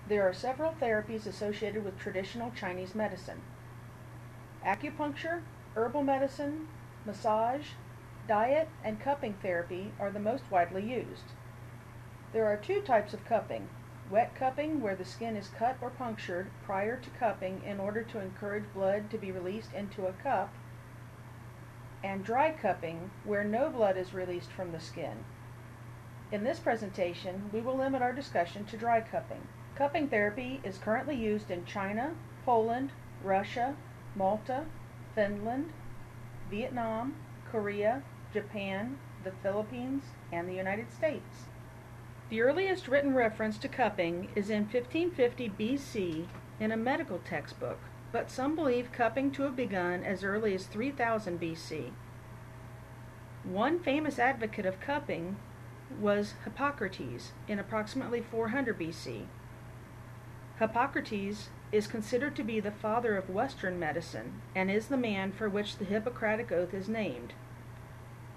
There are several therapies associated with traditional Chinese medicine. Acupuncture, herbal medicine, massage, diet, and cupping therapy are the most widely used. There are two types of cupping: wet cupping, where the skin is cut or punctured prior to cupping in order to encourage blood to be released into a cup, and dry cupping, where no blood is released from the skin. In this presentation, we will limit our discussion to dry cupping. Cupping therapy is currently used in China, Poland, Russia, Malta, Finland, Vietnam, Korea, Japan, the Philippines, and the United States. The earliest written reference to cupping is in 1550 BC in a medical textbook, but some believe cupping to have begun as early as 3000 BC. One famous advocate of cupping was Hippocrates in approximately 400 BC. Hippocrates is considered to be the father of Western medicine and is the man for which the Hippocratic Oath is named.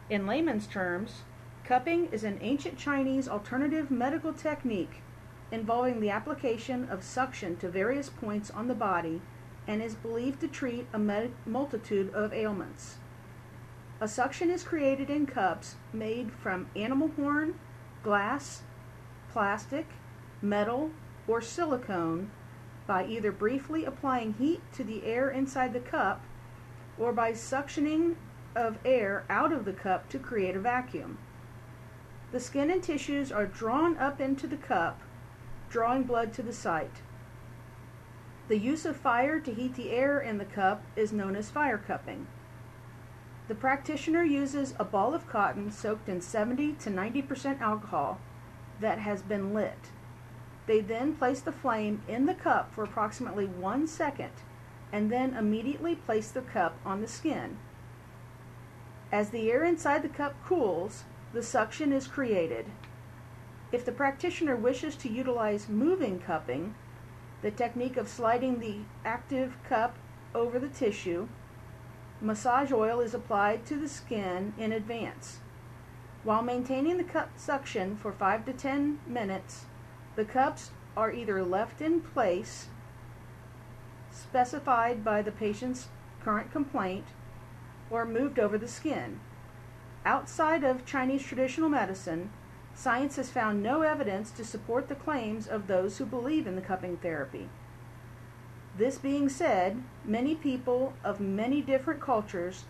In layman's terms, cupping is an ancient Chinese alternative medical technique involving the application of suction to various points on the body and is believed to treat a multitude of ailments. A suction is created in cups made from animal horn, glass, plastic, metal, or silicone by either briefly applying heat to the air inside the cup or by suctioning of air out of the cup to create a vacuum. The skin and tissues are drawn up into the cup, drawing blood to the site. The use of fire to heat the air in the cup is known as fire cupping. The practitioner uses a ball of cotton soaked in 70 to 90% alcohol that has been lit. They then place the flame in the cup for approximately 1 second and then immediately place the cup on the skin. As the air inside the cup cools, the suction is created. If the practitioner wishes to utilize moving cupping, the technique of sliding the active cup over the tissue, massage oil is applied to the skin in advance. While maintaining the cup suction for 5 to 10 minutes, the cups are either left in place, specified by the patient's current complaint, or moved over the skin. Outside of Chinese traditional medicine, science has found no evidence to support the claims of those who believe in the cupping therapy. This being said, many people of many different cultures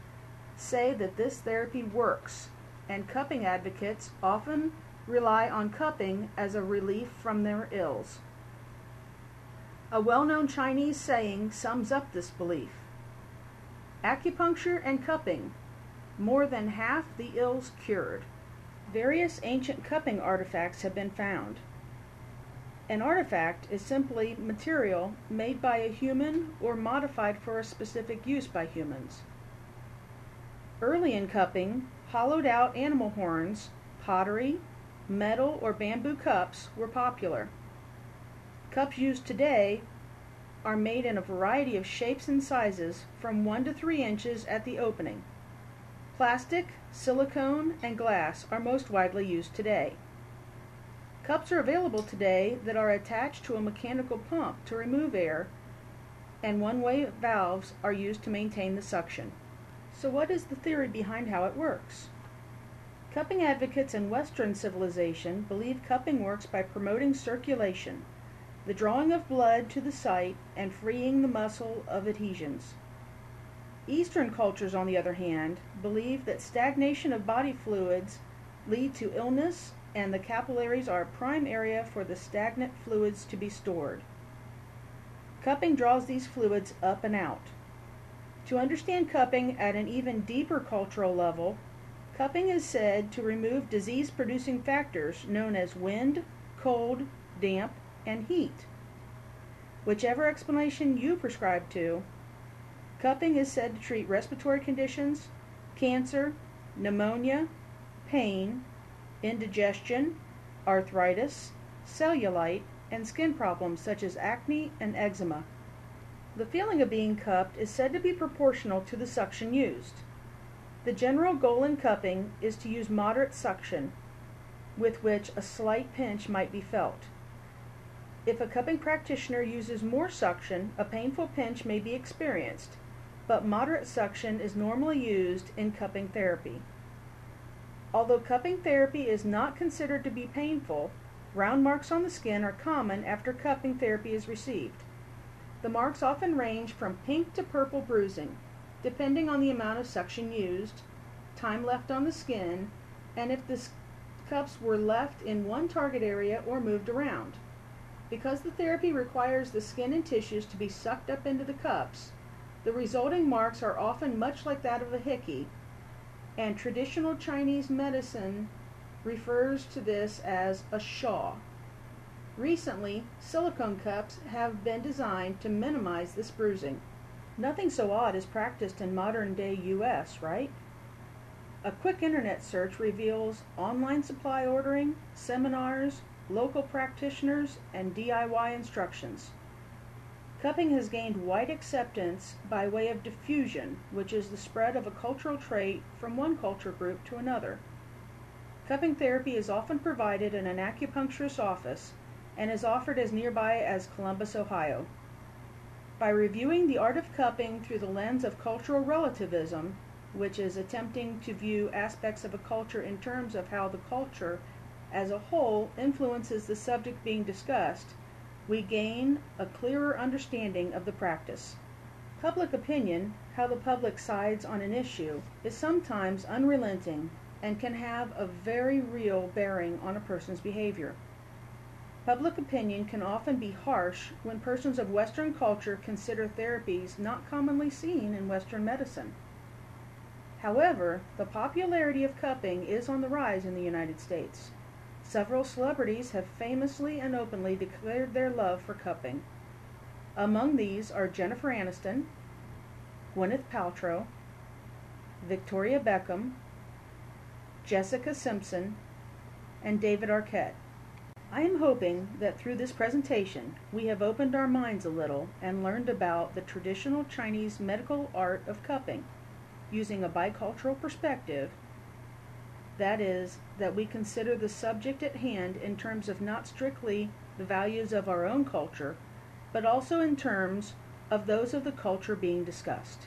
say that this therapy works, and cupping advocates often rely on cupping as a relief from their ills. A well-known Chinese saying sums up this belief: acupuncture and cupping, more than half the ills cured. Various ancient cupping artifacts have been found. An artifact is simply material made by a human or modified for a specific use by humans. Early in cupping, hollowed out animal horns, pottery, metal or bamboo cups were popular. Cups used today are made in a variety of shapes and sizes from 1 to 3 inches at the opening. Plastic, silicone, and glass are most widely used today. Cups are available today that are attached to a mechanical pump to remove air, and one-way valves are used to maintain the suction. So what is the theory behind how it works? Cupping advocates in Western civilization believe cupping works by promoting circulation, the drawing of blood to the site, and freeing the muscle of adhesions. Eastern cultures, on the other hand, believe that stagnation of body fluids lead to illness, and the capillaries are a prime area for the stagnant fluids to be stored. Cupping draws these fluids up and out. To understand cupping at an even deeper cultural level, cupping is said to remove disease-producing factors known as wind, cold, damp, and heat. Whichever explanation you prescribe to, cupping is said to treat respiratory conditions, cancer, pneumonia, pain, indigestion, arthritis, cellulite, and skin problems such as acne and eczema. The feeling of being cupped is said to be proportional to the suction used. The general goal in cupping is to use moderate suction, with which a slight pinch might be felt. If a cupping practitioner uses more suction, a painful pinch may be experienced, but moderate suction is normally used in cupping therapy. Although cupping therapy is not considered to be painful, round marks on the skin are common after cupping therapy is received. The marks often range from pink to purple bruising, depending on the amount of suction used, time left on the skin, and if the cups were left in one target area or moved around. Because the therapy requires the skin and tissues to be sucked up into the cups, the resulting marks are often much like that of a hickey, and traditional Chinese medicine refers to this as a shaw. Recently, silicone cups have been designed to minimize this bruising. Nothing so odd is practiced in modern-day US, right? A quick internet search reveals online supply ordering, seminars, local practitioners, and DIY instructions. Cupping has gained wide acceptance by way of diffusion, which is the spread of a cultural trait from one culture group to another. Cupping therapy is often provided in an acupuncturist's office and is offered as nearby as Columbus, Ohio. By reviewing the art of cupping through the lens of cultural relativism, which is attempting to view aspects of a culture in terms of how the culture as a whole influences the subject being discussed, we gain a clearer understanding of the practice. Public opinion, how the public sides on an issue, is sometimes unrelenting and can have a very real bearing on a person's behavior. Public opinion can often be harsh when persons of Western culture consider therapies not commonly seen in Western medicine. However, the popularity of cupping is on the rise in the United States. Several celebrities have famously and openly declared their love for cupping. Among these are Jennifer Aniston, Gwyneth Paltrow, Victoria Beckham, Jessica Simpson, and David Arquette. I am hoping that through this presentation we have opened our minds a little and learned about the traditional Chinese medical art of cupping using a bicultural perspective. That is, that we consider the subject at hand in terms of not strictly the values of our own culture, but also in terms of those of the culture being discussed.